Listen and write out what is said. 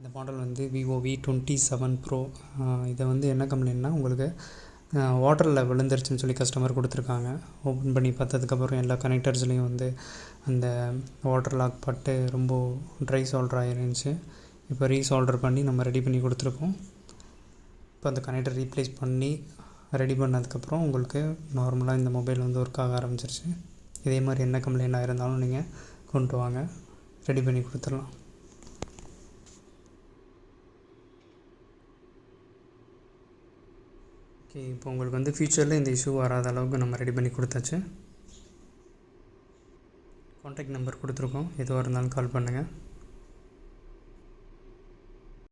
இந்த மாடல் வந்து Vivo V27 Pro. இதை வந்து என்ன கம்ப்ளைண்ட்னா உங்களுக்கு வாட்டரில் விழுந்துருச்சுன்னு சொல்லி கஸ்டமர் கொடுத்துருக்காங்க. ஓப்பன் பண்ணி பார்த்ததுக்கப்புறம் எல்லா கனெக்டர்ஸ்லேயும் வந்து அந்த வாட்டர் லாக் பட்டு ரொம்ப ட்ரை சோல்டர் ஆகிருந்துச்சு. இப்போ ரீசோல்டர் பண்ணி நம்ம ரெடி பண்ணி கொடுத்துருக்கோம். இப்போ அந்த கனெக்டர் ரீப்ளேஸ் பண்ணி ரெடி பண்ணதுக்கப்புறம் உங்களுக்கு நார்மலாக இந்த மொபைல் வந்து ஒர்க் ஆக ஆரம்பிச்சிருச்சு. இதே மாதிரி என்ன கம்ப்ளைண்ட்டாக இருந்தாலும் நீங்கள் கொண்டு வாங்க, ரெடி பண்ணி கொடுத்துடலாம். ஓகே, இப்போ உங்களுக்கு வந்து ஃப்யூச்சரில் இந்த இஷ்யூ வராத அளவுக்கு நம்ம ரெடி பண்ணி கொடுத்தாச்சு. கான்டாக்ட் நம்பர் கொடுத்துருக்கோம், எதுவாக இருந்தாலும் கால் பண்ணுங்கள்.